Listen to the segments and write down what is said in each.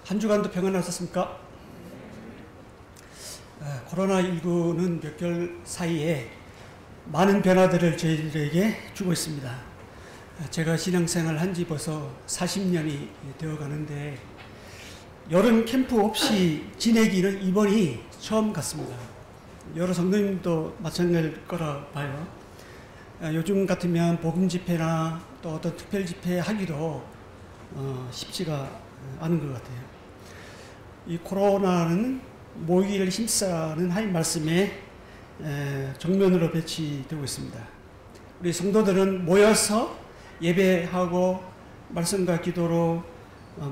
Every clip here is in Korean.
한 주간도 평안하셨습니까? 코로나19는 몇 개월 사이에 많은 변화들을 저희들에게 주고 있습니다. 제가 신앙생활 한 지 벌써 40년이 되어 가는데 여름 캠프 없이 지내기는 이번이 처음 같습니다. 여러 성도님도 마찬가지일 거라 봐요. 요즘 같으면 복음 집회나 또 어떤 특별 집회 하기도 쉽지가 않은 것 같아요. 이 코로나는 모이기를 힘쓰라는 하나님 말씀에 정면으로 배치되고 있습니다. 우리 성도들은 모여서 예배하고 말씀과 기도로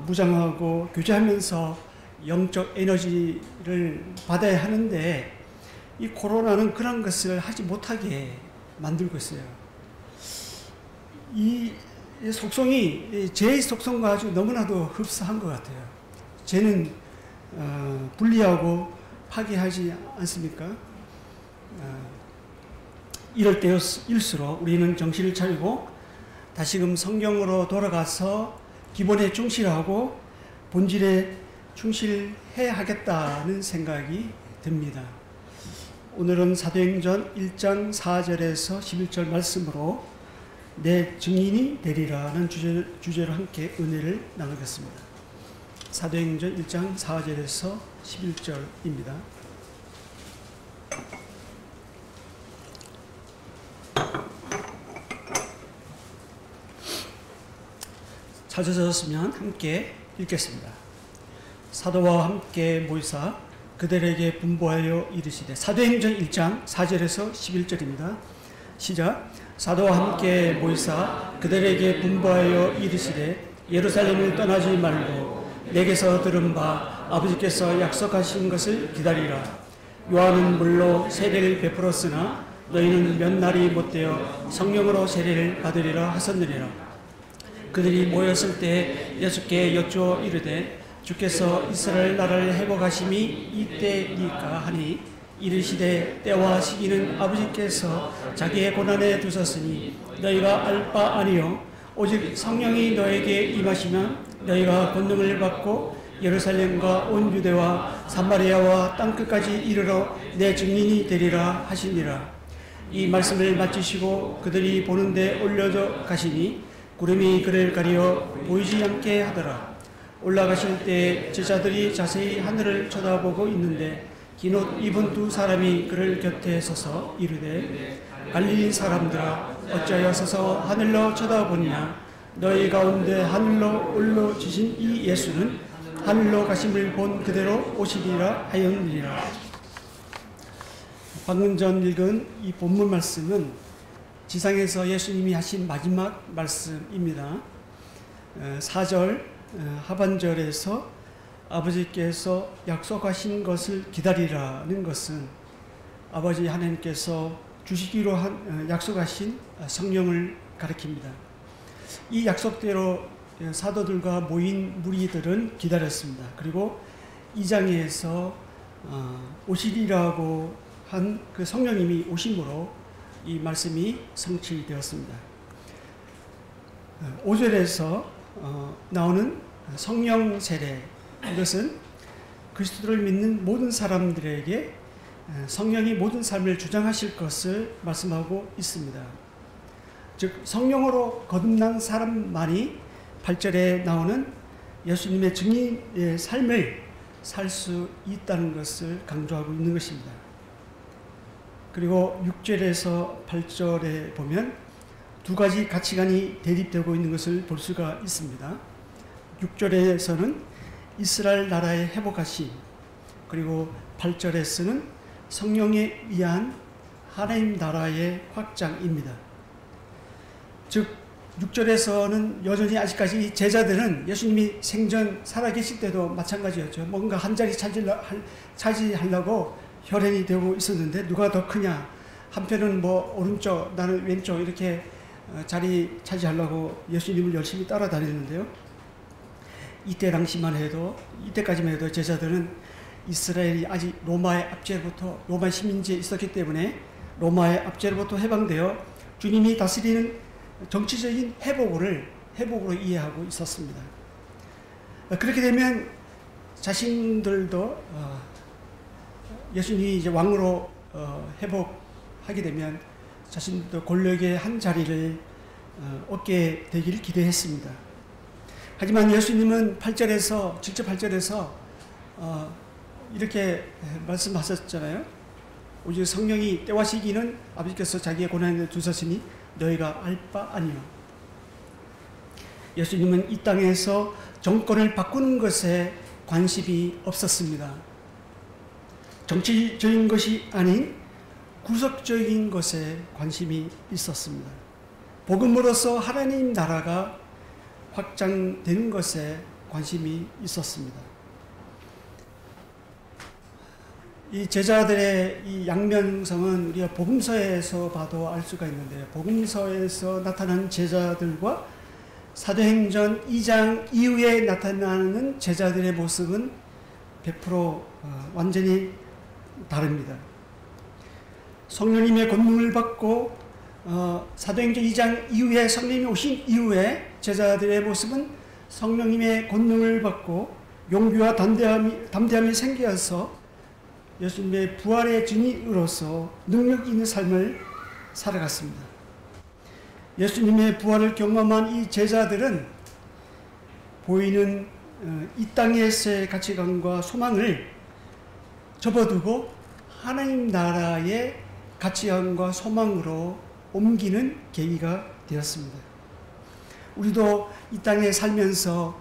무장하고 교제하면서 영적 에너지를 받아야 하는데 이 코로나는 그런 것을 하지 못하게 만들고 있어요. 이 속성이 죄의 속성과 아주 너무나도 흡사한 것 같아요. 죄는 분리하고 파괴하지 않습니까? 이럴 때일수록 우리는 정신을 차리고 다시금 성경으로 돌아가서 기본에 충실하고 본질에 충실해야 하겠다는 생각이 듭니다. 오늘은 사도행전 1장 4절에서 11절 말씀으로 내 증인이 되리라는 주제로 함께 은혜를 나누겠습니다. 사도행전 1장 4절에서 11절입니다. 찾으셨으면 함께 읽겠습니다. 사도와 함께 모이사 그들에게 분부하여 이르시되, 사도행전 1장 4절에서 11절입니다. 시작. 사도와 함께 모이사 그들에게 분부하여 이르시되 예루살렘을 떠나지 말고 내게서 들은 바 아버지께서 약속하신 것을 기다리라. 요한은 물로 세례를 베풀었으나 너희는 몇 날이 못되어 성령으로 세례를 받으리라 하셨느니라. 그들이 모였을 때 예수께 여쭈어 이르되 주께서 이스라엘 나라를 회복하심이 이때니까 하니 이르시되 때와 시기는 아버지께서 자기의 고난에 두셨으니 너희가 알 바 아니요 오직 성령이 너에게 임하시면 너희가 권능을 받고 예루살렘과 온 유대와 사마리아와 땅끝까지 이르러 내 증인이 되리라 하시니라. 이 말씀을 마치시고 그들이 보는데 올려져 가시니 구름이 그를 가리어 보이지 않게 하더라. 올라가실 때 제자들이 자세히 하늘을 쳐다보고 있는데 긴 옷 입은 두 사람이 그를 곁에 서서 이르되 갈릴리 사람들아 어찌하여 서서 하늘로 쳐다보냐. 너희 가운데 하늘로 올라지신 이 예수는 하늘로 가심을 본 그대로 오시리라 하였느니라. 방금 전 읽은 이 본문 말씀은 지상에서 예수님이 하신 마지막 말씀입니다. 4절 하반절에서 아버지께서 약속하신 것을 기다리라는 것은 아버지 하나님께서 주시기로 약속하신 성령을 가리킵니다. 이 약속대로 사도들과 모인 무리들은 기다렸습니다. 그리고 2장에서 오시리라고 한 그 성령님이 오심으로 이 말씀이 성취되었습니다. 5절에서 나오는 성령 세례, 이것은 그리스도를 믿는 모든 사람들에게 성령이 모든 삶을 주장하실 것을 말씀하고 있습니다. 즉 성령으로 거듭난 사람만이 8절에 나오는 예수님의 증인의 삶을 살 수 있다는 것을 강조하고 있는 것입니다. 그리고 6절에서 8절에 보면 두 가지 가치관이 대립되고 있는 것을 볼 수가 있습니다. 6절에서는 이스라엘 나라의 회복하심, 그리고 8절에서는 성령에 의한 하나님 나라의 확장입니다. 즉 6절에서는 여전히 아직까지 제자들은 예수님이 생전 살아계실 때도 마찬가지였죠. 뭔가 한 자리 차지하려고 혈연이 되고 있었는데 누가 더 크냐, 한편은 뭐 오른쪽 나는 왼쪽 이렇게 자리 차지하려고 예수님을 열심히 따라다녔는데요. 이때까지만 해도 제자들은 이스라엘이 아직 로마의 압제로부터, 로마 식민지에 있었기 때문에 로마의 압제로부터 해방되어 주님이 다스리는 정치적인 회복으로 이해하고 있었습니다. 그렇게 되면 자신들도 예수님이 이제 왕으로 회복하게 되면 자신도 권력의 한 자리를 얻게 되기를 기대했습니다. 하지만 예수님은 8절에서 직접 8절에서 이렇게 말씀하셨잖아요. 오직 성령이 때와 시기는 아버지께서 자기의 고난에 두셨으니 너희가 알 바 아니요. 예수님은 이 땅에서 정권을 바꾸는 것에 관심이 없었습니다. 정치적인 것이 아닌 구속적인 것에 관심이 있었습니다. 복음으로서 하나님 나라가 확장되는 것에 관심이 있었습니다. 이 제자들의 이 양면성은 우리가 복음서에서 봐도 알 수가 있는데요. 복음서에서 나타난 제자들과 사도행전 2장 이후에 나타나는 제자들의 모습은 100% 완전히 다릅니다. 성령님의 권능을 받고 사도행전 2장 이후에 성령님이 오신 이후에 제자들의 모습은 성령님의 권능을 받고 용기와 담대함이 생겨서 예수님의 부활의 증인으로서 능력 있는 삶을 살아갔습니다. 예수님의 부활을 경험한 이 제자들은 보이는 이 땅에서의 가치관과 소망을 접어두고 하나님 나라의 가치관과 소망으로 옮기는 계기가 되었습니다. 우리도 이 땅에 살면서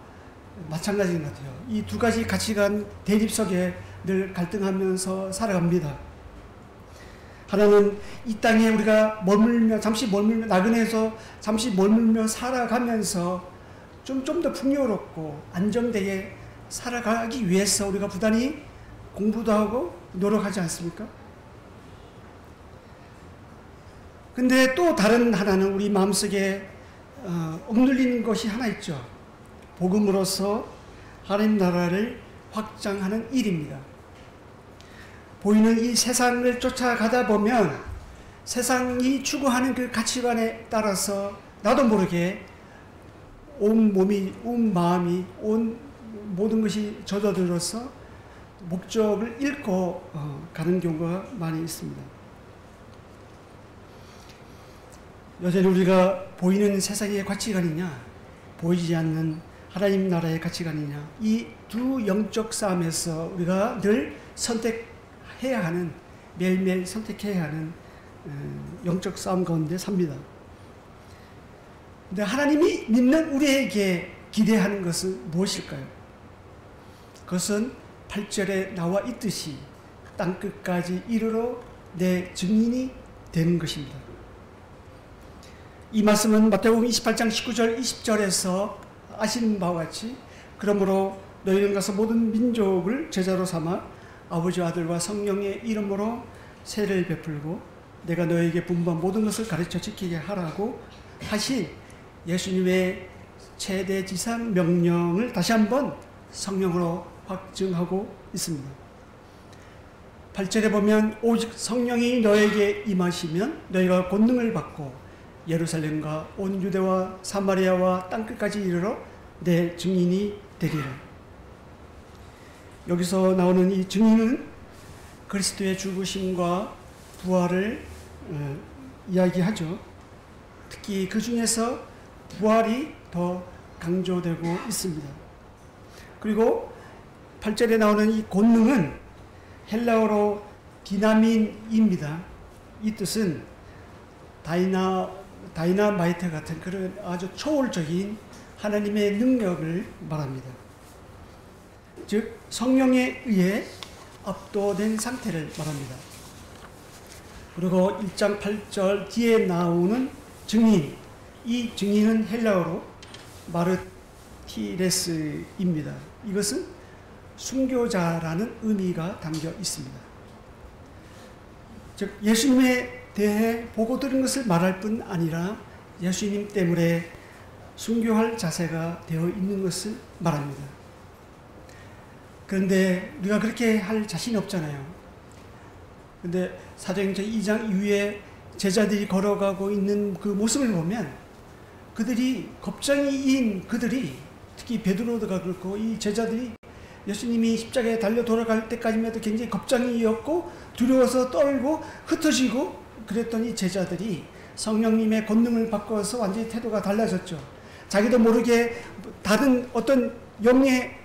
마찬가지인 것 같아요. 이 두 가지 가치관 대립 속에 늘 갈등하면서 살아갑니다. 하나는 이 땅에 우리가 잠시 머물며 나그네에서 잠시 머물며 살아가면서 좀 더 풍요롭고 안정되게 살아가기 위해서 우리가 부단히 공부도 하고 노력하지 않습니까? 근데 또 다른 하나는 우리 마음속에 억눌리는 것이 하나 있죠. 복음으로서 하나님 나라를 확장하는 일입니다. 보이는 이 세상을 쫓아가다 보면 세상이 추구하는 그 가치관에 따라서 나도 모르게 온 몸이, 온 마음이, 온 모든 것이 젖어들어서 목적을 잃고 가는 경우가 많이 있습니다. 여전히 우리가 보이는 세상의 가치관이냐, 보이지 않는 하나님 나라의 가치관이냐, 이 두 영적 싸움에서 우리가 늘 선택해야 하는, 매일매일 선택해야 하는 영적 싸움 가운데 삽니다. 근데 하나님이 믿는 우리에게 기대하는 것은 무엇일까요? 그것은 8절에 나와 있듯이 땅끝까지 이르러 내 증인이 되는 것입니다. 이 말씀은 마태복음 28장 19절 20절에서 아시는 바와 같이 그러므로 너희는 가서 모든 민족을 제자로 삼아 아버지와 아들과 성령의 이름으로 세례를 베풀고 내가 너희에게 분부한 모든 것을 가르쳐 지키게 하라고 하신 예수님의 최대 지상 명령을 다시 한번 성령으로 확증하고 있습니다. 8절에 보면 오직 성령이 너에게 임하시면 너희가 권능을 받고 예루살렘과 온 유대와 사마리아와 땅끝까지 이르러 내 증인이 되리라. 여기서 나오는 이 증인은 그리스도의 죽으심과 부활을 이야기하죠. 특히 그 중에서 부활이 더 강조되고 있습니다. 그리고 8절에 나오는 이 권능은 헬라어로 디나민입니다. 이 뜻은 다이나마이트 같은 그런 아주 초월적인 하나님의 능력을 말합니다. 즉 성령에 의해 압도된 상태를 말합니다. 그리고 1장 8절 뒤에 나오는 증인, 이 증인은 헬라어로 마르티레스입니다. 이것은 순교자라는 의미가 담겨 있습니다. 즉 예수님에 대해 보고 들은 것을 말할 뿐 아니라 예수님 때문에 순교할 자세가 되어 있는 것을 말합니다. 그런데 우리가 그렇게 할 자신이 없잖아요. 그런데 사도행전 2장 이후에 제자들이 걸어가고 있는 그 모습을 보면 그들이 겁쟁이인 그들이 특히 베드로가 그렇고 이 제자들이 예수님이 십자가에 달려 돌아갈 때까지만 해도 굉장히 겁장이었고 두려워서 떨고 흩어지고 그랬더니 제자들이 성령님의 권능을 바꿔서 완전히 태도가 달라졌죠. 자기도 모르게 다른 어떤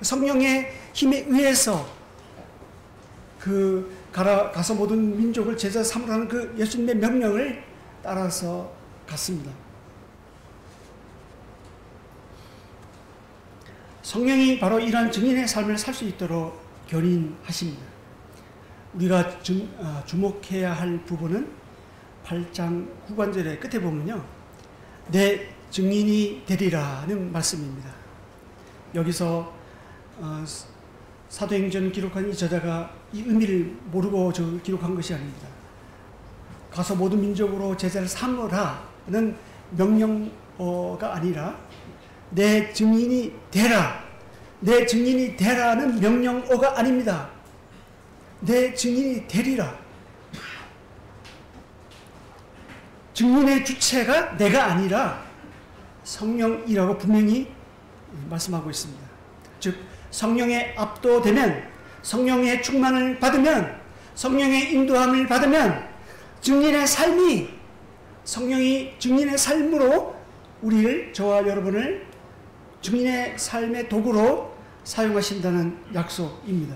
성령의 힘에 의해서 가서 모든 민족을 제자 삼으라는 그 예수님의 명령을 따라서 갔습니다. 성령이 바로 이러한 증인의 삶을 살 수 있도록 견인하십니다. 우리가 주목해야 할 부분은 8장 후반절의 끝에 보면요. 내 증인이 되리라는 말씀입니다. 여기서 사도행전 기록한 이 저자가 이 의미를 모르고 기록한 것이 아닙니다. 가서 모든 민족으로 제자를 삼으라는 명령어가 아니라 내 증인이 되라. 내 증인이 되라는 명령어가 아닙니다. 내 증인이 되리라. 증인의 주체가 내가 아니라 성령이라고 분명히 말씀하고 있습니다. 즉 성령에 압도되면, 성령의 충만을 받으면, 성령의 인도함을 받으면 증인의 삶이, 성령이 증인의 삶으로 우리를, 저와 여러분을 증인의 삶의 도구로 사용하신다는 약속입니다.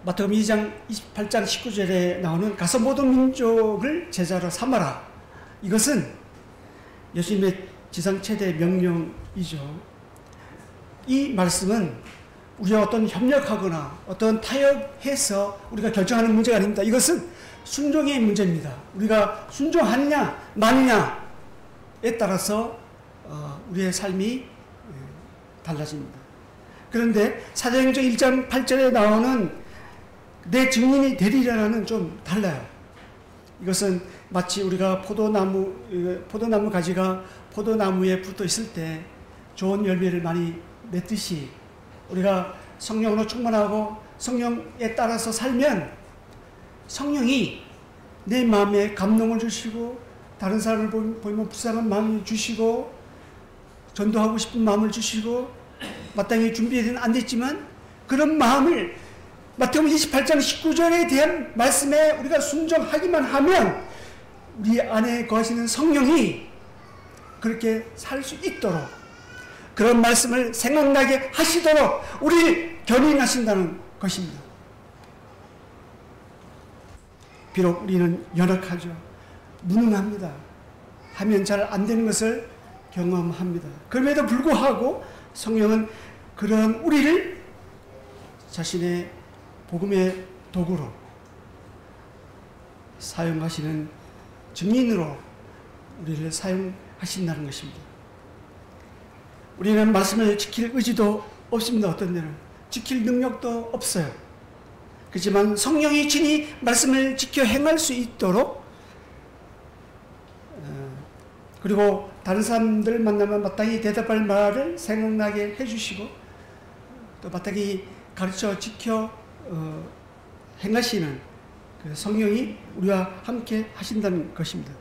마태복음 28장 19절에 나오는 가서 모든 민족을 제자로 삼아라. 이것은 예수님의 지상 최대 명령이죠. 이 말씀은 우리가 어떤 협력하거나 어떤 타협해서 우리가 결정하는 문제가 아닙니다. 이것은 순종의 문제입니다. 우리가 순종하느냐 마느냐에 따라서 우리의 삶이 달라집니다. 그런데 사도행전 1장 8절에 나오는 내 증인이 되리라는 좀 달라요. 이것은 마치 우리가 포도나무 가지가 포도나무에 붙어 있을 때 좋은 열매를 많이 맺듯이 우리가 성령으로 충만하고 성령에 따라서 살면 성령이 내 마음에 감동을 주시고 다른 사람을 보면 불쌍한 마음을 주시고 전도하고 싶은 마음을 주시고 마땅히 준비는 안 됐지만 그런 마음을 마태복음 28장 19절에 대한 말씀에 우리가 순종하기만 하면 우리 안에 거하시는 성령이 그렇게 살 수 있도록 그런 말씀을 생각나게 하시도록 우리를 견인하신다는 것입니다. 비록 우리는 연약하죠. 무능합니다. 하면 잘 안 되는 것을 경험합니다. 그럼에도 불구하고 성령은 그런 우리를 자신의 복음의 도구로 사용하시는 증인으로 우리를 사용하신다는 것입니다. 우리는 말씀을 지킬 의지도 없습니다. 어떤 데는 지킬 능력도 없어요. 그렇지만 성령이 친히 말씀을 지켜 행할 수 있도록 그리고 다른 사람들 만나면 마땅히 대답할 말을 생각나게 해주시고 또 마땅히 가르쳐 지켜 행하시는 그 성령이 우리와 함께 하신다는 것입니다.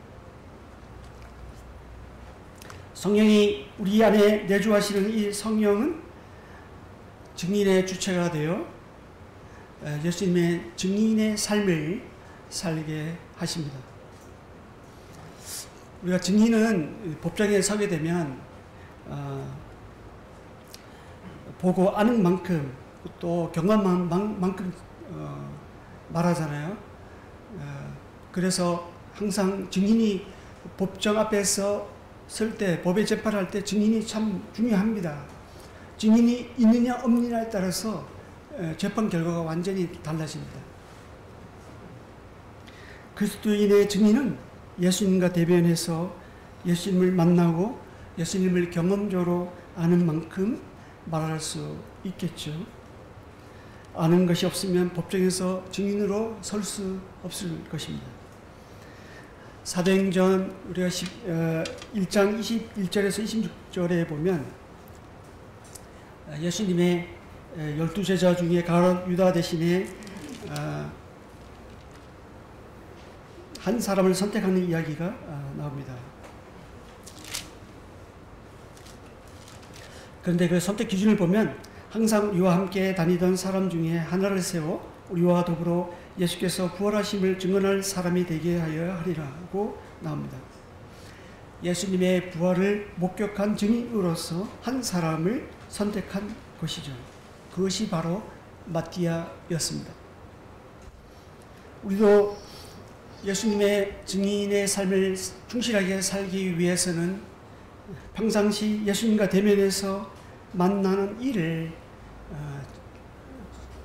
성령이 우리 안에 내주하시는 이 성령은 증인의 주체가 되어 예수님의 증인의 삶을 살게 하십니다. 우리가 증인은 법정에 서게 되면 보고 아는 만큼 또 경험한 만큼 말하잖아요. 그래서 항상 증인이 법정 앞에서 설 때, 법의 재판을 할 때 증인이 참 중요합니다. 증인이 있느냐 없느냐에 따라서 재판 결과가 완전히 달라집니다. 그리스도인의 증인은 예수님과 대면해서 예수님을 만나고 예수님을 경험적으로 아는 만큼 말할 수 있겠죠. 아는 것이 없으면 법정에서 증인으로 설 수 없을 것입니다. 사도행전 우리가 1장 21절에서 26절에 보면 예수님의 12제자 중에 가룟 유다 대신에 한 사람을 선택하는 이야기가 나옵니다. 그런데 그 선택 기준을 보면 항상 우리와 함께 다니던 사람 중에 하나를 세워 우리와 더불어 예수께서 부활하심을 증언할 사람이 되게 하여야 하리라고 나옵니다. 예수님의 부활을 목격한 증인으로서 한 사람을 선택한 것이죠. 그것이 바로 마띠아였습니다. 우리도 예수님의 증인의 삶을 충실하게 살기 위해서는 평상시 예수님과 대면해서 만나는 일을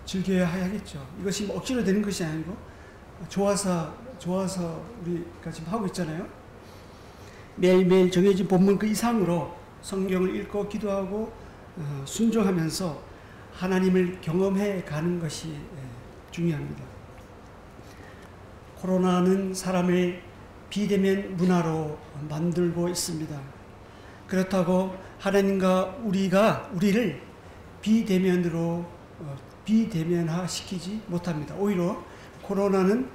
즐겨야 하겠죠. 이것이 억지로 되는 것이 아니고 좋아서 우리가 지금 하고 있잖아요. 매일매일 정해진 본문 그 이상으로 성경을 읽고 기도하고 순종하면서 하나님을 경험해 가는 것이 중요합니다. 코로나는 사람을 비대면 문화로 만들고 있습니다. 그렇다고 하나님과 우리를 비대면화 시키지 못합니다. 오히려 코로나는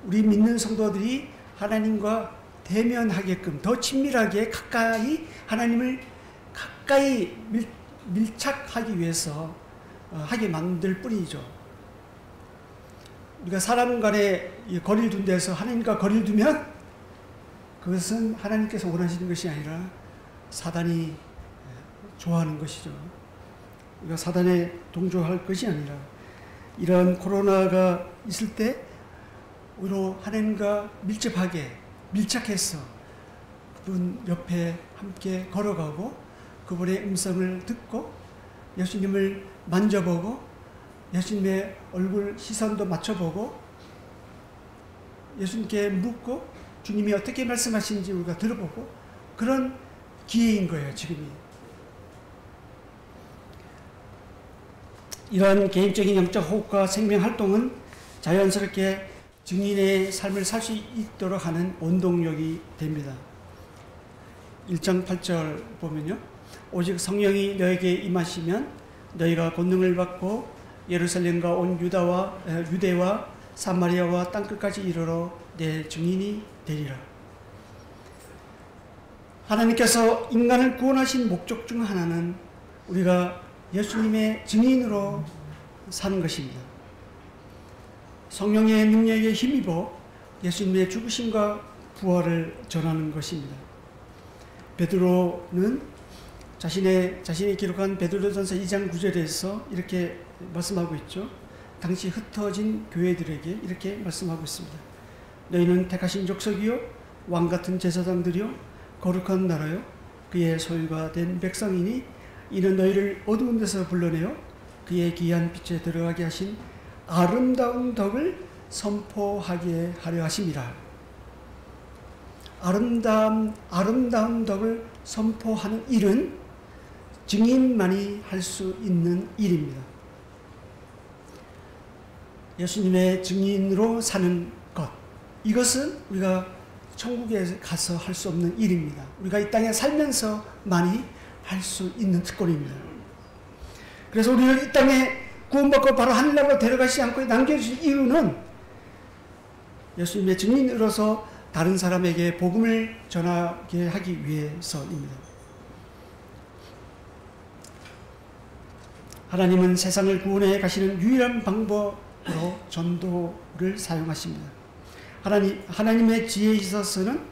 우리 믿는 성도들이 하나님과 대면하게끔 더 친밀하게 하나님을 가까이 밀착하기 위해서 하게 만들 뿐이죠. 우리가 사람 간에 거리를 둔 데서 하나님과 거리를 두면 그것은 하나님께서 원하시는 것이 아니라 사단이 좋아하는 것이죠. 우리가 사단에 동조할 것이 아니라 이런 코로나가 있을 때 오히려 하나님과 밀착해서 그분 옆에 함께 걸어가고 그분의 음성을 듣고 예수님을 만져보고 예수님의 얼굴 시선도 맞춰보고 예수님께 묻고 주님이 어떻게 말씀하시는지 우리가 들어보고 그런 기회인 거예요, 지금이. 이러한 개인적인 영적 호흡과 생명 활동은 자연스럽게 증인의 삶을 살 수 있도록 하는 원동력이 됩니다. 1장 8절 보면요. 오직 성령이 너에게 임하시면 너희가 권능을 받고 예루살렘과 온 유대와 사마리아와 땅끝까지 이르러 내 증인이 되리라. 하나님께서 인간을 구원하신 목적 중 하나는 우리가 예수님의 증인으로 사는 것입니다. 성령의 능력에 힘입어 예수님의 죽으심과 부활을 전하는 것입니다. 베드로는 자신이 기록한 베드로전서 2장 9절에서 이렇게 말씀하고 있죠. 당시 흩어진 교회들에게 이렇게 말씀하고 있습니다. 너희는 택하신 족속이요 왕같은 제사장들이요 거룩한 나라요 그의 소유가 된 백성이니 이는 너희를 어두운 데서 불러내어 그의 귀한 빛에 들어가게 하신 아름다운 덕을 선포하게 하려 하심이라. 아름다운 덕을 선포하는 일은 증인만이 할 수 있는 일입니다. 예수님의 증인으로 사는 것, 이것은 우리가 천국에 가서 할 수 없는 일입니다. 우리가 이 땅에 살면서만이 할 수 있는 특권입니다. 그래서 우리를 이 땅에 구원받고 바로 하늘나라로 데려가시지 않고 남겨주신 이유는 예수님의 증인으로서 다른 사람에게 복음을 전하게 하기 위해서입니다. 하나님은 세상을 구원해 가시는 유일한 방법으로 전도를 사용하십니다. 하나님의 지혜에 있어서는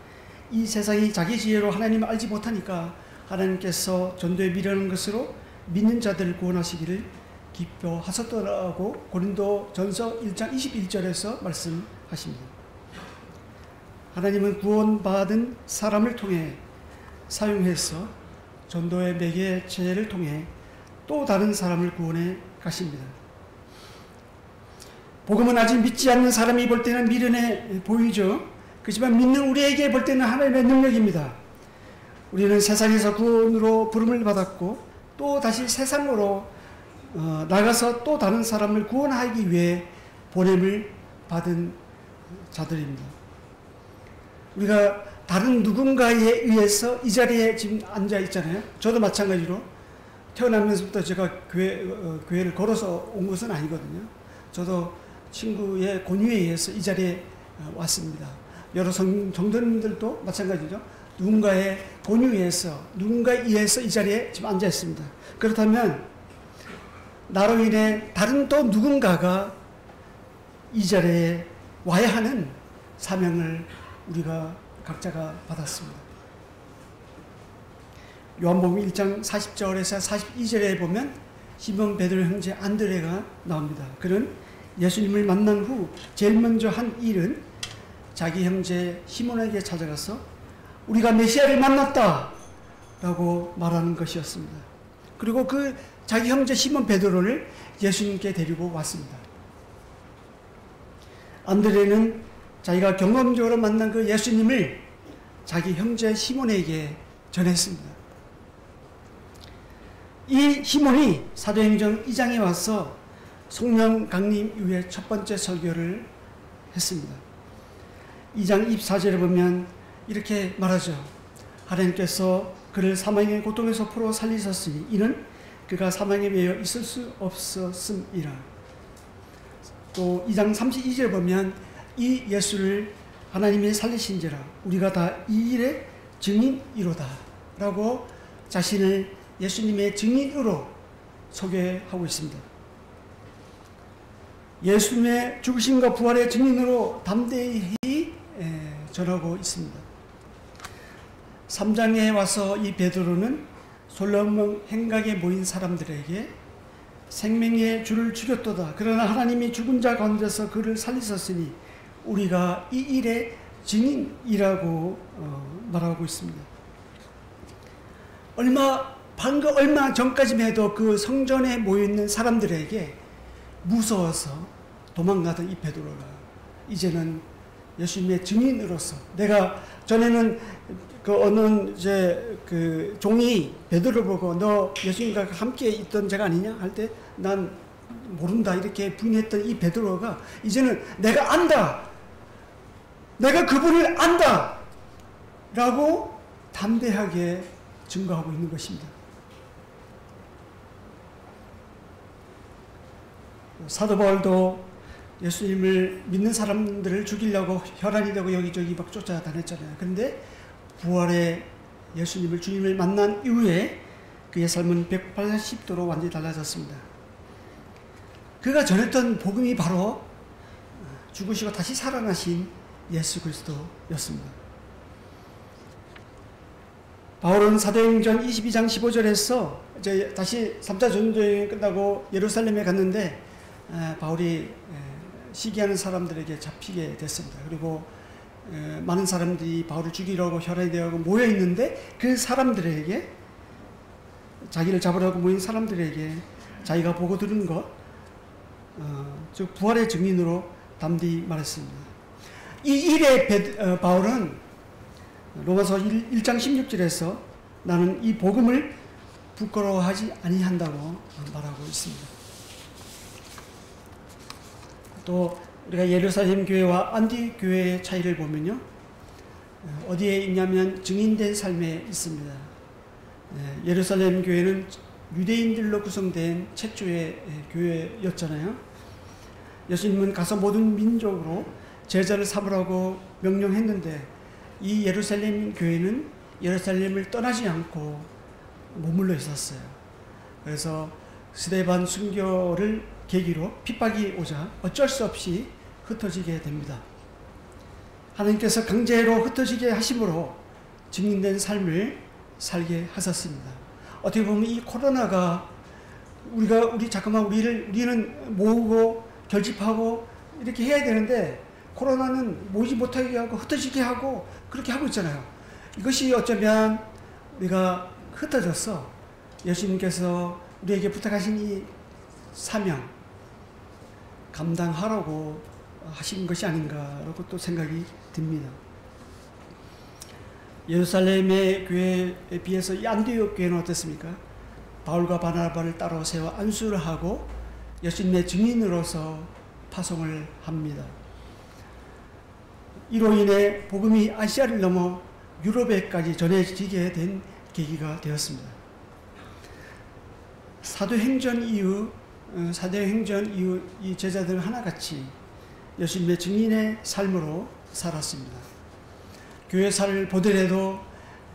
이 세상이 자기 지혜로 하나님을 알지 못하니까 하나님께서 전도에 미련한 것으로 믿는 자들을 구원하시기를 기뻐하셨더라고 고린도전서 1장 21절에서 말씀하십니다. 하나님은 구원받은 사람을 통해 사용해서 전도의 매개체를 통해 또 다른 사람을 구원해 가십니다. 복음은 아직 믿지 않는 사람이 볼 때는 미련해 보이죠. 그렇지만 믿는 우리에게 볼 때는 하나님의 능력입니다. 우리는 세상에서 구원으로 부름을 받았고 또 다시 세상으로 나가서 또 다른 사람을 구원하기 위해 보냄을 받은 자들입니다. 우리가 다른 누군가에 의해서 이 자리에 지금 앉아 있잖아요. 저도 마찬가지로 태어나면서부터 제가 교회를 걸어서 온 것은 아니거든요. 저도 친구의 권유에 의해서 이 자리에 왔습니다. 여러 성도님들도 마찬가지죠. 누군가의 권유에서, 누군가에 의해서 이 자리에 지금 앉아 있습니다. 그렇다면 나로 인해 다른 또 누군가가 이 자리에 와야 하는 사명을 우리가 각자가 받았습니다. 요한복음 1장 40절에서 42절에 보면 시몬 베드로 형제 안드레가 나옵니다. 그는 예수님을 만난 후 제일 먼저 한 일은 자기 형제 시몬에게 찾아가서 우리가 메시아를 만났다 라고 말하는 것이었습니다. 그리고 그 자기 형제 시몬 베드로를 예수님께 데리고 왔습니다. 안드레는 자기가 경험적으로 만난 그 예수님을 자기 형제 시몬에게 전했습니다. 이 시몬이 사도행전 2장에 와서 성령 강림 이후에 첫 번째 설교를 했습니다. 2장 24절에 보면 이렇게 말하죠. 하나님께서 그를 사망의 고통에서 풀어 살리셨으니 이는 그가 사망에 매여 있을 수 없었음이라. 또 2장 32절에 보면 이 예수를 하나님이 살리신지라 우리가 다 이 일의 증인이로다 라고 자신을 예수님의 증인으로 소개하고 있습니다. 예수님의 죽으심과 부활의 증인으로 담대히 전하고 있습니다. 3장에 와서 이 베드로는 솔로몬 행각에 모인 사람들에게 생명의 주를 죽였도다. 그러나 하나님이 죽은 자 가운데서 그를 살리셨으니 우리가 이 일의 증인이라고 말하고 있습니다. 얼마 전까지만 해도 그 성전에 모여있는 사람들에게 무서워서 도망가던 이 베드로가 이제는 예수님의 증인으로서 내가 전에는 그 어느 이제 그 종이 베드로 보고 너 예수님과 함께 있던 자가 아니냐 할 때 난 모른다 이렇게 부인했던 이 베드로가 이제는 내가 안다. 내가 그분을 안다. 라고 담대하게 증거하고 있는 것입니다. 사도 바울도 예수님을 믿는 사람들을 죽이려고 혈안이 되고 여기저기 막 쫓아다녔잖아요. 그런데 부활의 예수님을 주님을 만난 이후에 그의 삶은 180도로 완전히 달라졌습니다. 그가 전했던 복음이 바로 죽으시고 다시 살아나신 예수 그리스도였습니다. 바울은 사도행전 22장 15절에서 이제 다시 3차 전도여행이 끝나고 예루살렘에 갔는데 바울이 시기하는 사람들에게 잡히게 됐습니다. 그리고 많은 사람들이 바울을 죽이려고 혈안이 되어가고 모여 있는데 그 사람들에게 자기를 잡으려고 모인 사람들에게 자기가 보고 들은 것, 즉 부활의 증인으로 담대히 말했습니다. 이 일에 바울은 로마서 1장 16절에서 나는 이 복음을 부끄러워하지 아니한다고 말하고 있습니다. 또 우리가 예루살렘 교회와 안디옥 교회의 차이를 보면요, 어디에 있냐면 증인된 삶에 있습니다. 예루살렘 교회는 유대인들로 구성된 최초의 교회였잖아요. 예수님은 가서 모든 민족으로 제자를 삼으라고 명령했는데 이 예루살렘 교회는 예루살렘을 떠나지 않고 머물러 있었어요. 그래서 스데반 순교를 계기로 핍박이 오자 어쩔 수 없이 흩어지게 됩니다. 하나님께서 강제로 흩어지게 하심으로 증인된 삶을 살게 하셨습니다. 어떻게 보면 이 코로나가 우리는 모으고 결집하고 이렇게 해야 되는데 코로나는 모이지 못하게 하고 흩어지게 하고 그렇게 하고 있잖아요. 이것이 어쩌면 우리가 흩어져서 예수님께서 우리에게 부탁하신 이 사명 감당하라고 하신 것이 아닌가라고 또 생각이 듭니다. 예루살렘의 교회에 비해서 이 안디옥 교회는 어땠습니까? 바울과 바나바를 따로 세워 안수를 하고 예수님의 증인으로서 파송을 합니다. 이로 인해 복음이 아시아를 넘어 유럽에까지 전해지게 된 계기가 되었습니다. 사도행전 이후 이 제자들은 하나같이 예수님의 증인의 삶으로 살았습니다. 교회사를 보더라도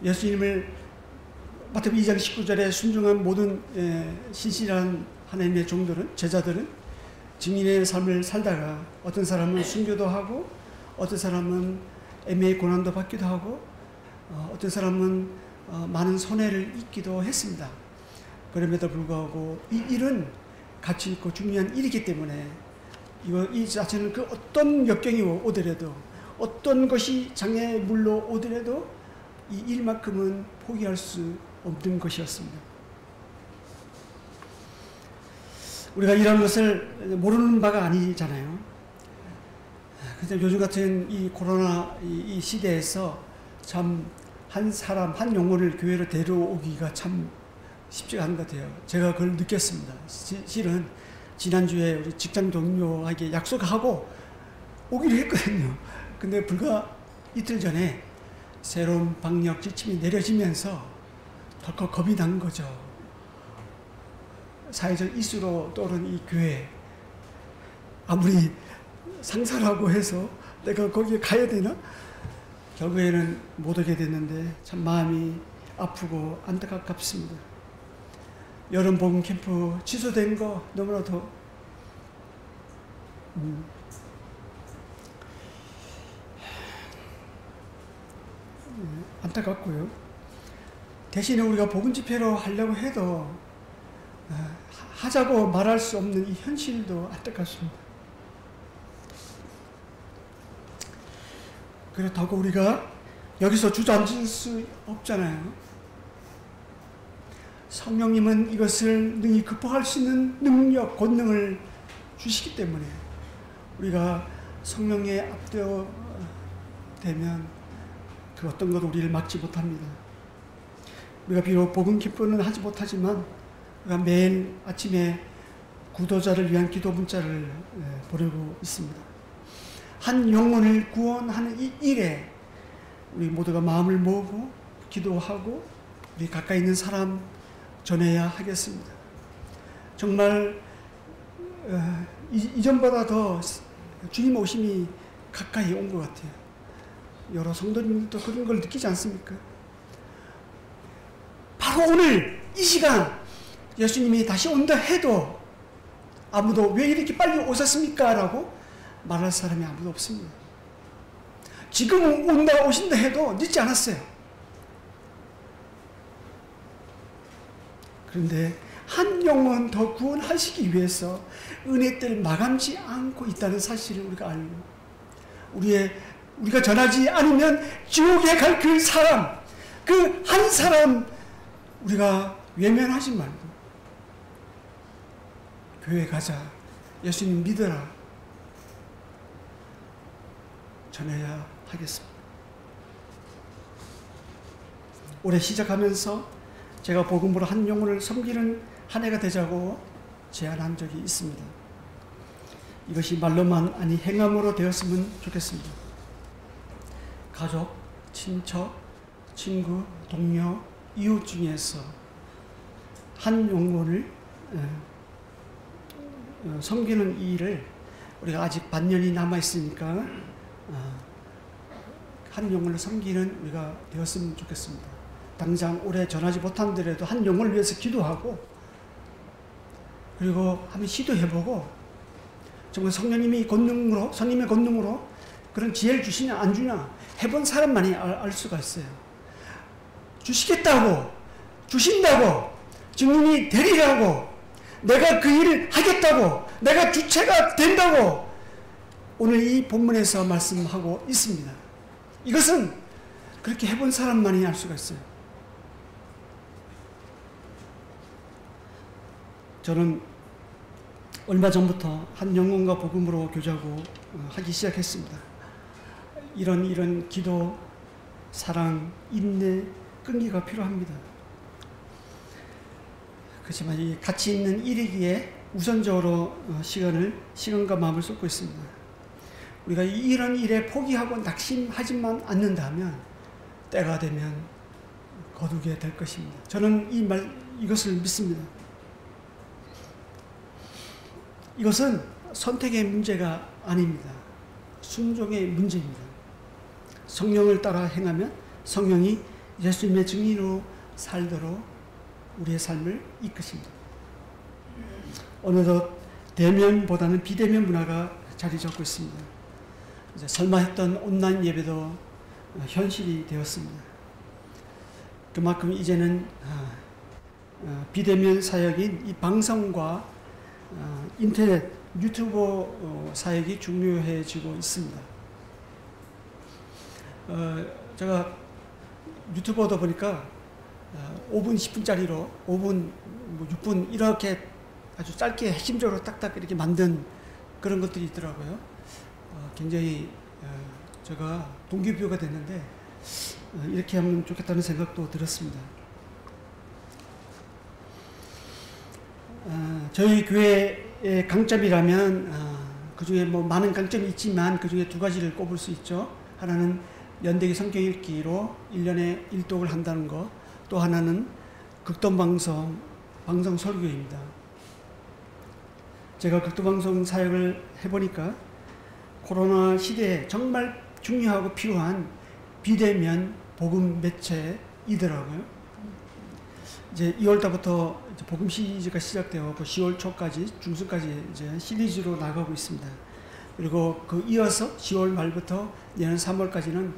예수님을 마태복음 2장 19절에 순종한 모든 신실한 하나님의 종들은, 제자들은 증인의 삶을 살다가 어떤 사람은 순교도 하고, 어떤 사람은 애매의 고난도 받기도 하고, 어떤 사람은 많은 손해를 입기도 했습니다. 그럼에도 불구하고 이 일은 가치 있고 중요한 일이기 때문에 이 자체는 그 어떤 역경이 오더라도, 어떤 것이 장애물로 오더라도 이 일만큼은 포기할 수 없는 것이었습니다. 우리가 이런 것을 모르는 바가 아니잖아요. 근데 요즘 같은 이 코로나 이 시대에서 참 한 사람, 한 영혼을 교회로 데려오기가 참 쉽지가 않은 것 같아요. 제가 그걸 느꼈습니다. 실은 지난주에 우리 직장 동료에게 약속하고 오기로 했거든요. 근데 불과 이틀 전에 새로운 방역 지침이 내려지면서 덜컥 겁이 난 거죠. 사회적 이슈로 떠오른 이 교회, 아무리 상사라고 해서 내가 거기에 가야 되나? 결국에는 못 오게 됐는데 참 마음이 아프고 안타깝습니다. 여름 복음 캠프 취소된 거 너무나도 안타깝고요. 대신에 우리가 복음 집회로 하려고 해도 하자고 말할 수 없는 이 현실도 안타깝습니다. 그렇다고 우리가 여기서 주저앉을 수 없잖아요. 성령님은 이것을 능히 극복할 수 있는 능력, 권능을 주시기 때문에 우리가 성령에 앞되어 되면 그 어떤 것도 우리를 막지 못합니다. 우리가 비록 복음 기쁨은 하지 못하지만 우리가 매일 아침에 구도자를 위한 기도 문자를 보내고 있습니다. 한 영혼을 구원하는 이 일에 우리 모두가 마음을 모으고 기도하고 우리 가까이 있는 사람 전해야 하겠습니다. 정말 이전보다 더 주님 오심이 가까이 온 것 같아요. 여러 성도님들도 그런 걸 느끼지 않습니까? 바로 오늘 이 시간 예수님이 다시 온다 해도 아무도 왜 이렇게 빨리 오셨습니까? 라고 말할 사람이 아무도 없습니다. 지금 온다 오신다 해도 늦지 않았어요. 그런데 한 영혼 더 구원하시기 위해서 은혜 때를 마감지 않고 있다는 사실을 우리가 알고, 우리가 전하지 않으면 지옥에 갈 그 사람, 그 한 사람 우리가 외면하지 말고 교회 가자, 예수님 믿어라 전해야 하겠습니다. 올해 시작하면서 제가 복음으로 한 영혼을 섬기는 한 해가 되자고 제안한 적이 있습니다. 이것이 말로만 아니 행함으로 되었으면 좋겠습니다. 가족, 친척, 친구, 동료, 이웃 중에서 한 영혼을 섬기는 이 일을 우리가 아직 반년이 남아있으니까 한 영혼을 섬기는 우리가 되었으면 좋겠습니다. 당장 올해 전하지 못한더라도 한 영혼을 위해서 기도하고, 그리고 한번 시도해보고, 정말 성령님이 권능으로, 성령님의 권능으로 그런 지혜를 주시냐 안 주냐 해본 사람만이 알 수가 있어요. 주시겠다고, 주신다고, 증인이 되리라고, 내가 그 일을 하겠다고, 내가 주체가 된다고 오늘 이 본문에서 말씀하고 있습니다. 이것은 그렇게 해본 사람만이 알 수가 있어요. 저는 얼마 전부터 한 영혼과 복음으로 교제하고 하기 시작했습니다. 이런 기도, 사랑, 인내, 끈기가 필요합니다. 그렇지만 이 가치 있는 일이기에 우선적으로 시간과 마음을 쏟고 있습니다. 우리가 이런 일에 포기하고 낙심하지만 않는다면 때가 되면 거두게 될 것입니다. 저는 이것을 믿습니다. 이것은 선택의 문제가 아닙니다. 순종의 문제입니다. 성령을 따라 행하면 성령이 예수님의 증인으로 살도록 우리의 삶을 이끄십니다. 어느덧 대면보다는 비대면 문화가 자리 잡고 있습니다. 이제 설마 했던 온라인 예배도 현실이 되었습니다. 그만큼 이제는 비대면 사역인 이 방송과 인터넷 유튜버 사역이 중요해지고 있습니다. 제가 유튜버다 보니까 5분, 10분짜리로 5분, 6분 이렇게 아주 짧게 핵심적으로 딱딱 이렇게 만든 그런 것들이 있더라고요. 굉장히 제가 동기부여가 됐는데 이렇게 하면 좋겠다는 생각도 들었습니다. 저희 교회의 강점이라면 그 중에 뭐 많은 강점이 있지만 그 중에 두 가지를 꼽을 수 있죠. 하나는 연대기 성경 읽기로 1년에 1독을 한다는 것, 또 하나는 극동방송 설교입니다. 제가 극동방송 사역을 해보니까 코로나 시대에 정말 중요하고 필요한 비대면 복음 매체이더라고요. 이제 2월달부터 복음 시리즈가 시작되어 10월 초까지 중순까지 이제 시리즈로 나가고 있습니다. 그리고 그 이어서 10월 말부터 내년 3월까지는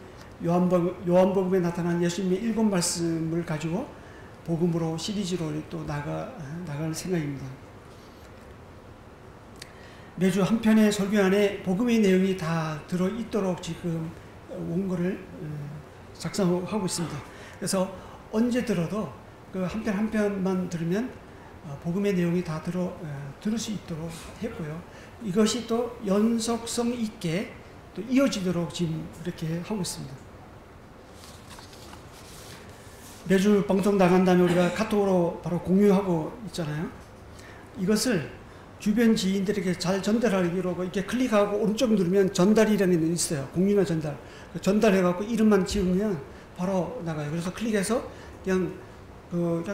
요한복음에 나타난 예수님의 7 말씀을 가지고 복음으로 시리즈로 또 나갈 생각입니다. 매주 한 편의 설교 안에 복음의 내용이 다 들어있도록 지금 원고를 작성하고 있습니다. 그래서 언제 들어도 그 한 편 한 편만 들으면 복음의 내용이 다 들을 수 있도록 했고요. 이것이 또 연속성 있게 또 이어지도록 지금 이렇게 하고 있습니다. 매주 방송 나간 다음에 우리가 카톡으로 바로 공유하고 있잖아요. 이것을 주변 지인들에게 잘 전달하기로 이렇게 클릭하고 오른쪽 누르면 전달이라는 게 있어요. 공유나 전달. 전달해갖고 이름만 지우면 바로 나가요. 그래서 클릭해서 그냥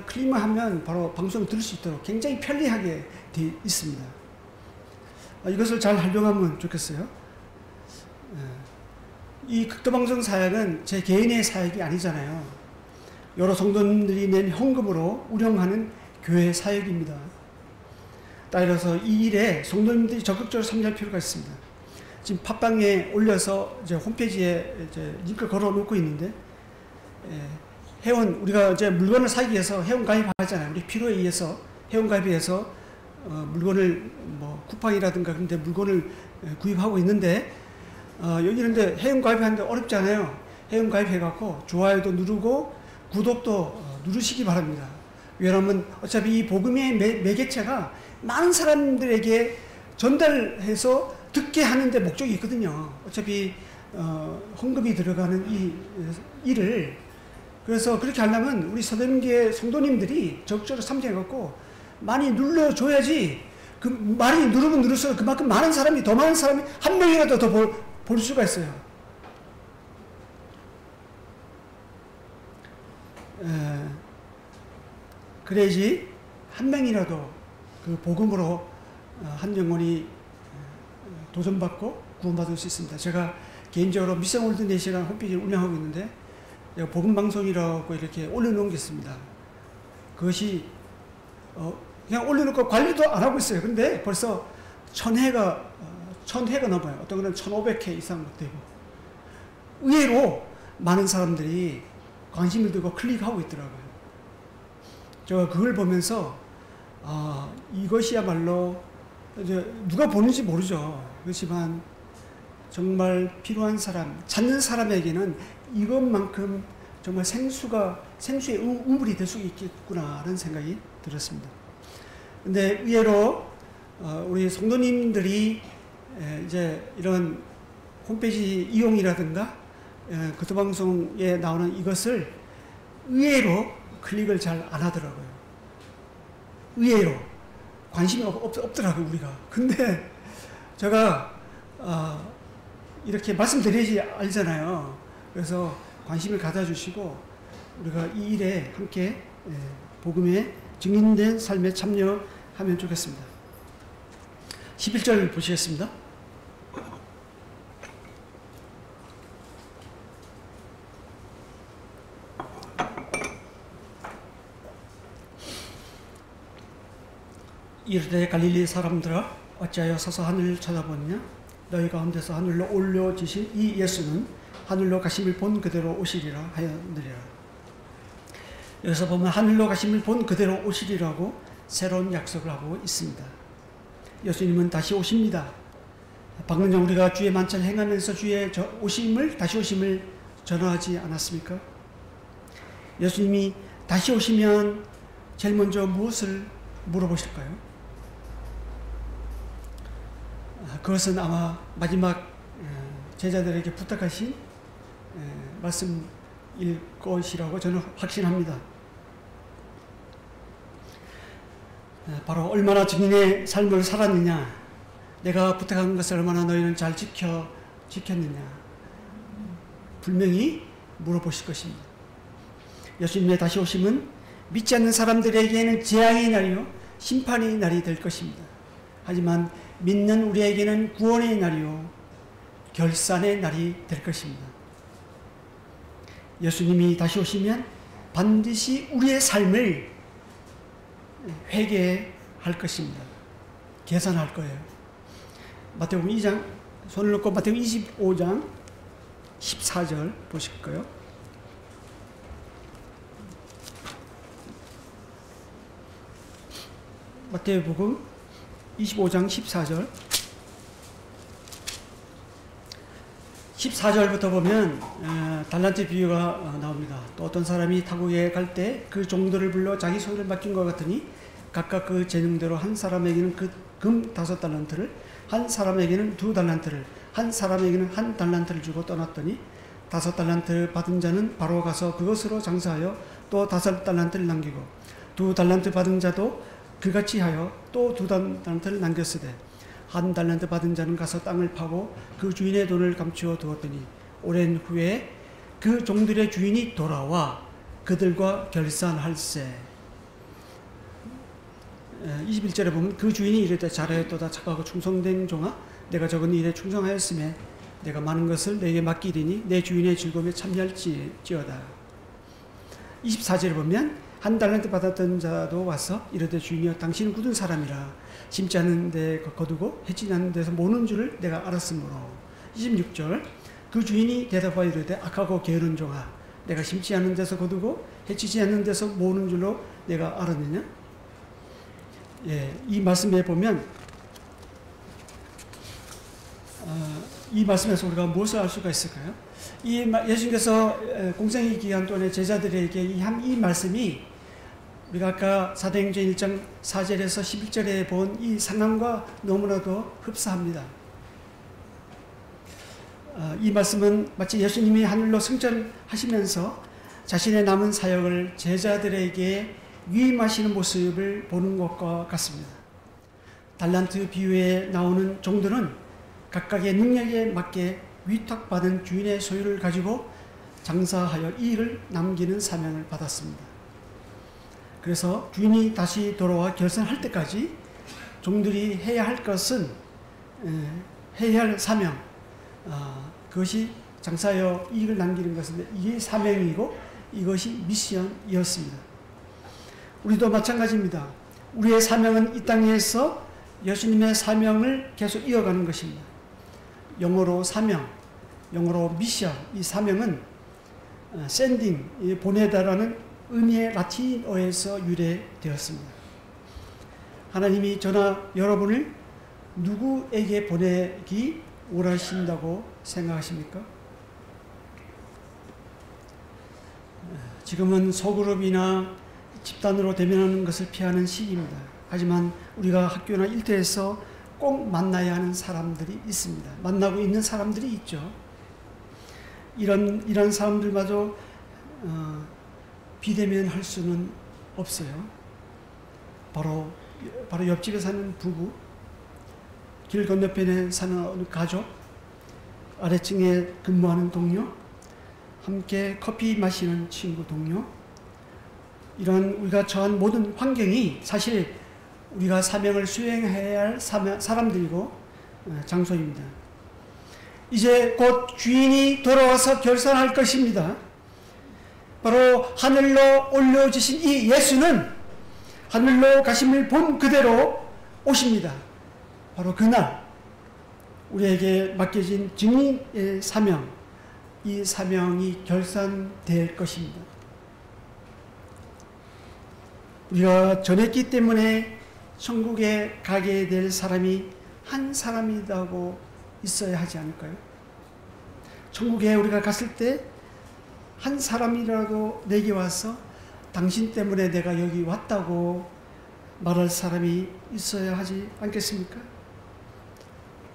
클릭만 하면 바로 방송 들을 수 있도록 굉장히 편리하게 되어 있습니다. 이것을 잘 활용하면 좋겠어요. 이 극도방송 사역은 제 개인의 사역이 아니잖아요. 여러 성도님들이 낸 헌금으로 운영하는 교회 사역입니다. 따라서 이 일에 성도님들이 적극적으로 참여할 필요가 있습니다. 지금 팟빵에 올려서 이제 홈페이지에 이제 링크 걸어 놓고 있는데, 우리가 이제 물건을 사기 위해서 회원 가입하잖아요. 우리 필요에 의해서 회원 가입해서 물건을 뭐 쿠팡이라든가 그런데 물건을 구입하고 있는데, 여기는 이제 회원 가입하는데 어렵지 않아요. 회원 가입해갖고 좋아요도 누르고 구독도 누르시기 바랍니다. 왜냐하면 어차피 이 복음의 매개체가 많은 사람들에게 전달해서 듣게 하는 데 목적이 있거든요. 어차피 헌금이 들어가는 이 일을, 그래서 그렇게 하려면 우리 서대문교회 성도님들이 적극적으로 참여해갖고 많이 눌러줘야지, 그 많이 누르면 누를수록 그만큼 더 많은 사람이 한 명이라도 더 볼 수가 있어요. 그래야지 한 명이라도 그 복음으로 한 영혼이 도전받고 구원받을 수 있습니다. 제가 개인적으로 미션월드 내시라는 홈페이지를 운영하고 있는데 복음방송이라고 이렇게 올려놓은 게 있습니다. 그것이 그냥 올려놓고 관리도 안 하고 있어요. 근데 벌써 1000회가 넘어요. 어떤 거는 1500회 이상 되고, 의외로 많은 사람들이 관심을 두고 클릭하고 있더라고요. 제가 그걸 보면서 이것이야말로 이제 누가 보는지 모르죠. 그렇지만 정말 필요한 사람, 찾는 사람에게는 이것만큼 정말 생수의 우물이 될 수 있겠구나라는 생각이 들었습니다. 근데 의외로 우리 성도님들이 이제 이런 홈페이지 이용이라든가 극도방송에 나오는 이것을 의외로 클릭을 잘 안 하더라고요. 의외로 관심이 없더라고요, 우리가. 근데 제가 이렇게 말씀드려야지 알잖아요. 그래서 관심을 가져주시고 우리가 이 일에 함께 복음의 증인된 삶에 참여하면 좋겠습니다. 11절 보시겠습니다. 이르되 갈릴리 사람들아 어찌하여 서서 하늘을 쳐다보느냐 너희 가운데서 하늘로 올려지신 이 예수는 하늘로 가심을 본 그대로 오시리라 하였느니라. 여기서 보면 하늘로 가심을 본 그대로 오시리라고 새로운 약속을 하고 있습니다. 예수님은 다시 오십니다. 방금 전 우리가 주의 만찬 행하면서 주의 다시 오심을 전하지 않았습니까? 예수님이 다시 오시면 제일 먼저 무엇을 물어보실까요? 그것은 아마 마지막 제자들에게 부탁하신 말씀일 것이라고 저는 확신합니다. 바로 얼마나 증인의 삶을 살았느냐, 내가 부탁한 것을 얼마나 너희는 잘 지켰느냐, 분명히 물어보실 것입니다. 예수님의 다시 오심은 믿지 않는 사람들에게는 재앙의 날이요 심판의 날이 될 것입니다. 하지만 믿는 우리에게는 구원의 날이요 결산의 날이 될 것입니다. 예수님이 다시 오시면 반드시 우리의 삶을 회개할 것입니다. 계산할 거예요. 마태복음 2장, 손을 놓고 마태복음 25장 14절 보실까요? 마태복음 25장 14절 14절부터 보면 달란트 비유가 나옵니다. 또 어떤 사람이 타국에 갈 때 그 종들을 불러 자기 소유를 맡긴 것 같으니 각각 그 재능대로 한 사람에게는 그 금 5달란트를, 한 사람에게는 2달란트를, 한 사람에게는 1달란트를 주고 떠났더니 5달란트 받은 자는 바로 가서 그것으로 장사하여 또 5달란트를 남기고 2달란트 받은 자도 그같이 하여 또 2달란트를 남겼으되 1달란트 받은 자는 가서 땅을 파고 그 주인의 돈을 감추어 두었더니 오랜 후에 그 종들의 주인이 돌아와 그들과 결산할세. 21절에 보면 그 주인이 이르되 잘하였도다 착하고 충성된 종아 내가 적은 일에 충성하였음에 내가 많은 것을 내게 맡기리니 내 주인의 즐거움에 참여할지어다. 24절에 보면 1달란트 받았던 자도 와서 이르되 주인이여 당신은 굳은 사람이라 심지 않는 데 거두고 해치지 않는 데서 모는 줄을 내가 알았으므로. 26절 그 주인이 대답하여 이르되 악하고 게으른 종아 내가 심지 않는 데서 거두고 해치지 않는 데서 모는 줄로 내가 알았느냐. 이 말씀에 보면 이 말씀에서 우리가 무엇을 알 수가 있을까요? 예수님께서 공생의 기간 동안에 제자들에게 이 말씀이 우리가 아까 사도행전 1장 4절에서 11절에 본 이 상황과 너무나도 흡사합니다. 이 말씀은 마치 예수님이 하늘로 승천하시면서 자신의 남은 사역을 제자들에게 위임하시는 모습을 보는 것과 같습니다. 달란트 비유에 나오는 종들은 각각의 능력에 맞게 위탁받은 주인의 소유를 가지고 장사하여 이익을 남기는 사명을 받았습니다. 그래서 주인이 다시 돌아와 결산할 때까지 종들이 해야 할 것은 해야 할 사명, 그것이 장사하여 이익을 남기는 것인데 이게 사명이고 이것이 미션이었습니다. 우리도 마찬가지입니다. 우리의 사명은 이 땅에서 예수님의 사명을 계속 이어가는 것입니다. 영어로 사명, 영어로 미션, 이 사명은 sending, 보내다라는 의미의 라틴어에서 유래되었습니다. 하나님이 저나 여러분을 누구에게 보내기 원하신다고 생각하십니까? 지금은 소그룹이나 집단으로 대면하는 것을 피하는 시기입니다. 하지만 우리가 학교나 일터에서 꼭 만나야 하는 사람들이 있습니다. 만나고 있는 사람들이 있죠. 이런 사람들마저 비대면할 수는 없어요. 바로 옆집에 사는 부부, 길 건너편에 사는 가족, 아래층에 근무하는 동료, 함께 커피 마시는 친구, 동료, 이런 우리가 처한 모든 환경이 사실 우리가 사명을 수행해야 할 사람들이고 장소입니다. 이제 곧 주인이 돌아와서 결산할 것입니다. 바로 하늘로 올려주신 이 예수는 하늘로 가심을 본 그대로 오십니다. 바로 그날 우리에게 맡겨진 증인의 사명, 이 사명이 결산될 것입니다. 우리가 전했기 때문에 천국에 가게 될 사람이 한 사람이라고 있어야 하지 않을까요? 천국에 우리가 갔을 때 한 사람이라도 내게 와서 당신 때문에 내가 여기 왔다고 말할 사람이 있어야 하지 않겠습니까?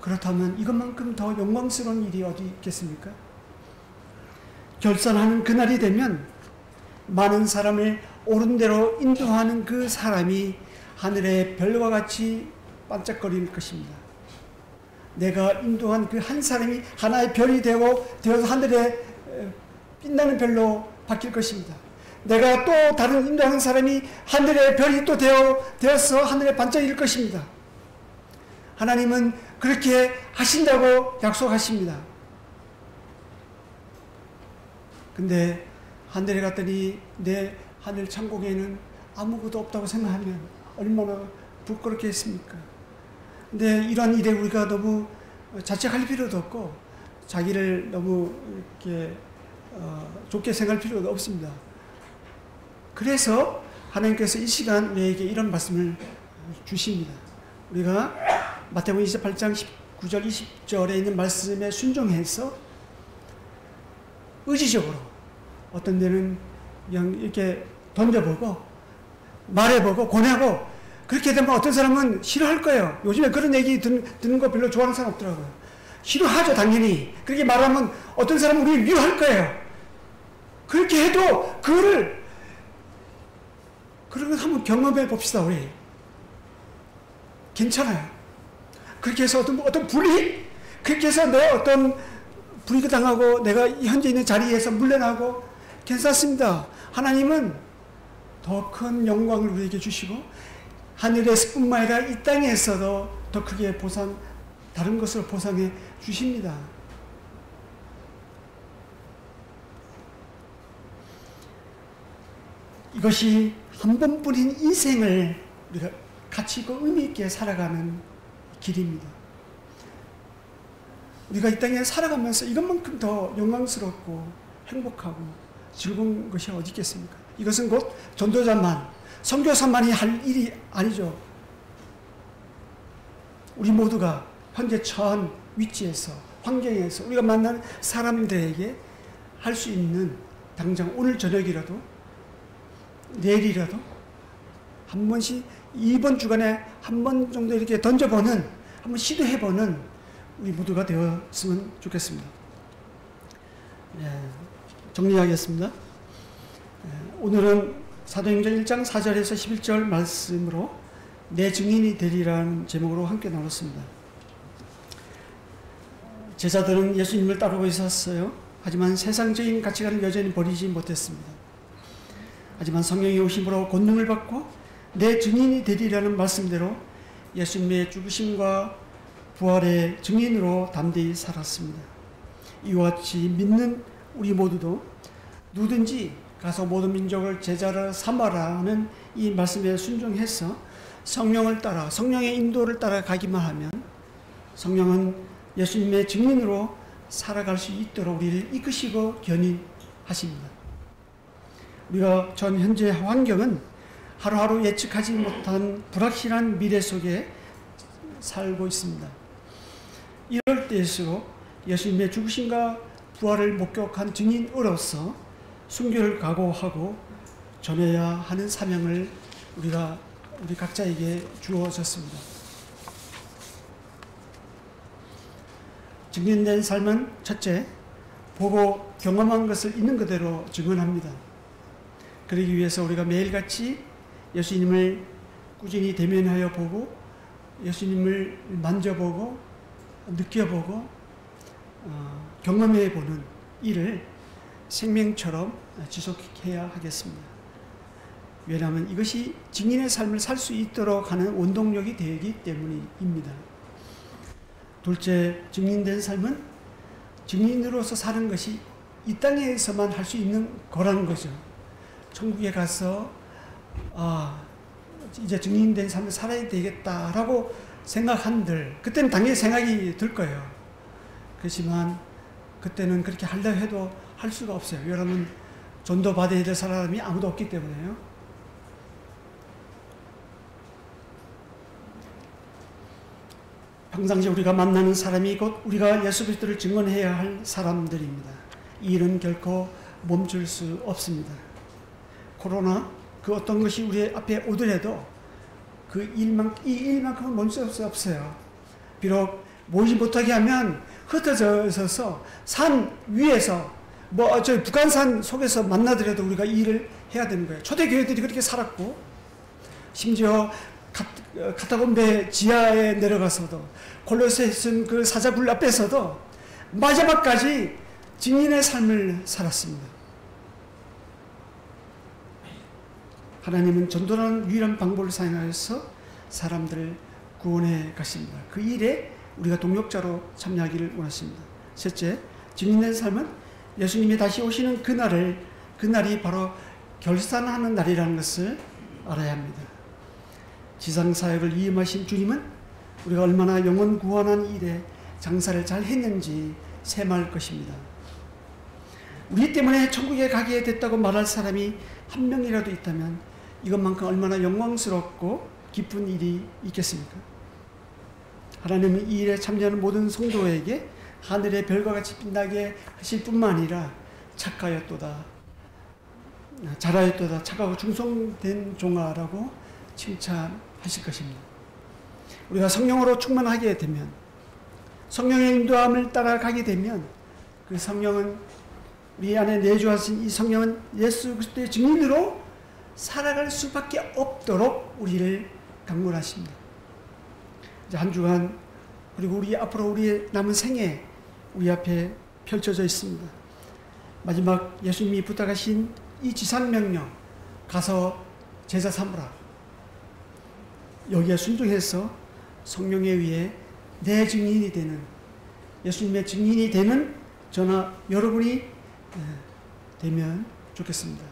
그렇다면 이것만큼 더 영광스러운 일이 어디 있겠습니까? 결산하는 그날이 되면 많은 사람을 옳은 대로 인도하는 그 사람이 하늘의 별과 같이 반짝거릴 것입니다. 내가 인도한 그 한 사람이 하나의 별이 되어서 하늘에 빛나는 별로 바뀔 것입니다. 내가 또 다른 인도하는 사람이 하늘의 별이 또 되어서 하늘에 반짝일 것입니다. 하나님은 그렇게 하신다고 약속하십니다. 근데 하늘에 갔더니 내 하늘 천국에는 아무것도 없다고 생각하면 얼마나 부끄럽겠습니까? 근데 이러한 일에 우리가 너무 자책할 필요도 없고 자기를 너무 이렇게 좋게 생각할 필요도 없습니다. 그래서 하나님께서 이 시간 우리에게 이런 말씀을 주십니다. 우리가 마태복음 28장 19절 20절에 있는 말씀에 순종해서 의지적으로 어떤 데는 그냥 이렇게 던져보고 말해보고 권하고 그렇게 되면 어떤 사람은 싫어할 거예요. 요즘에 그런 얘기 듣는 거 별로 좋아하는 사람 없더라고요. 싫어하죠, 당연히. 그렇게 말하면 어떤 사람은 우리를 미워할 거예요. 그렇게 해도 그런 걸 한번 경험해 봅시다, 우리. 괜찮아요. 그렇게 해서 어떤 불이익? 그렇게 해서 내가 어떤 불이익을 당하고 내가 현재 있는 자리에서 물러나고 괜찮습니다. 하나님은 더 큰 영광을 우리에게 주시고 하늘에서뿐만 아니라 이 땅에서도 더 크게 다른 것으로 보상해 주십니다. 이것이 한 번뿐인 인생을 우리가 가치 있고 의미 있게 살아가는 길입니다. 우리가 이 땅에 살아가면서 이것만큼 더 영광스럽고 행복하고 즐거운 것이 어디 있겠습니까? 이것은 곧 전도자만, 선교사만이 할 일이 아니죠. 우리 모두가 현재 처한 위치에서, 환경에서 우리가 만나는 사람들에게 할 수 있는 당장 오늘 저녁이라도 내일이라도 한 번씩 이번 주간에 한 번 정도 이렇게 던져보는, 한번 시도해보는 우리 모두가 되었으면 좋겠습니다. 정리하겠습니다. 오늘은 사도행전 1장 4절에서 11절 말씀으로 내 증인이 되리라는 제목으로 함께 나눴습니다. 제자들은 예수님을 따르고 있었어요. 하지만 세상적인 가치관을 여전히 버리지 못했습니다. 하지만 성령의 오심으로 권능을 받고 내 증인이 되리라는 말씀대로 예수님의 죽으심과 부활의 증인으로 담대히 살았습니다. 이와 같이 믿는 우리 모두도 누구든지 가서 모든 민족을 제자로 삼아라는 이 말씀에 순종해서 성령을 따라, 성령의 인도를 따라 가기만 하면 성령은 예수님의 증인으로 살아갈 수 있도록 우리를 이끄시고 견인하십니다. 우리가 전 현재 환경은 하루하루 예측하지 못한 불확실한 미래 속에 살고 있습니다. 이럴 때일수록 예수님의 죽으심과 부활을 목격한 증인으로서 순교를 각오하고 전해야 하는 사명을 우리 각자에게 주어졌습니다. 증인된 삶은 첫째, 보고 경험한 것을 있는 그대로 증언합니다. 그러기 위해서 우리가 매일같이 예수님을 꾸준히 대면하여 보고 예수님을 만져보고 느껴보고 경험해보는 일을 생명처럼 지속해야 하겠습니다. 왜냐하면 이것이 증인의 삶을 살 수 있도록 하는 원동력이 되기 때문입니다. 둘째, 증인된 삶은 증인으로서 사는 것이 이 땅에서만 할 수 있는 거라는 거죠. 천국에 가서 이제 증인된 삶을 살아야 되겠다라고 생각한들 그때는 당연히 생각이 들 거예요. 그렇지만 그때는 그렇게 하려 해도 할 수가 없어요. 여러분 전도 받아야 될 사람이 아무도 없기 때문에요. 평상시 우리가 만나는 사람이 곧 우리가 예수 그리스도를 증언해야 할 사람들입니다. 이 일은 결코 멈출 수 없습니다. 코로나 그 어떤 것이 우리 앞에 오더라도 이 일만큼은 멈출 수 없어요. 비록 모이지 못하게 하면 흩어져 있어서 산 위에서 저 북한산 속에서 만나더라도 우리가 이 일을 해야 되는 거예요. 초대교회들이 그렇게 살았고 심지어 카타콤베 지하에 내려가서도 골로새에 쓴 그 사자굴 앞에서도 마지막까지 증인의 삶을 살았습니다. 하나님은 전도라는 유일한 방법을 사용하여서 사람들을 구원해 가십니다. 그 일에 우리가 동역자로 참여하기를 원하십니다. 셋째, 증인된 삶은 예수님이 다시 오시는 그날이 바로 결산하는 날이라는 것을 알아야 합니다. 지상사역을 위임하신 주님은 우리가 얼마나 영혼 구원한 일에 장사를 잘 했는지 셈할 것입니다. 우리 때문에 천국에 가게 됐다고 말할 사람이 한 명이라도 있다면 이것만큼 얼마나 영광스럽고 기쁜 일이 있겠습니까? 하나님은 이 일에 참여하는 모든 성도에게 하늘의 별과 같이 빛나게 하실 뿐만 아니라 착하였도다, 잘하였도다, 착하고 충성된 종아라고 칭찬하실 것입니다. 우리가 성령으로 충만하게 되면, 성령의 인도함을 따라가게 되면 그 성령은 우리 안에 내주하신 이 성령은 예수 그리스도의 증인으로 살아갈 수밖에 없도록 우리를 강권하십니다. 이제 한 주간 그리고 앞으로 우리의 남은 생애 우리 앞에 펼쳐져 있습니다. 마지막 예수님이 부탁하신 이 지상명령, 가서 제자 삼으라. 여기에 순종해서 성령에 의해 내 증인이 되는, 예수님의 증인이 되는 저나 여러분이 되면 좋겠습니다.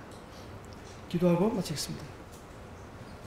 기도하고 마치겠습니다.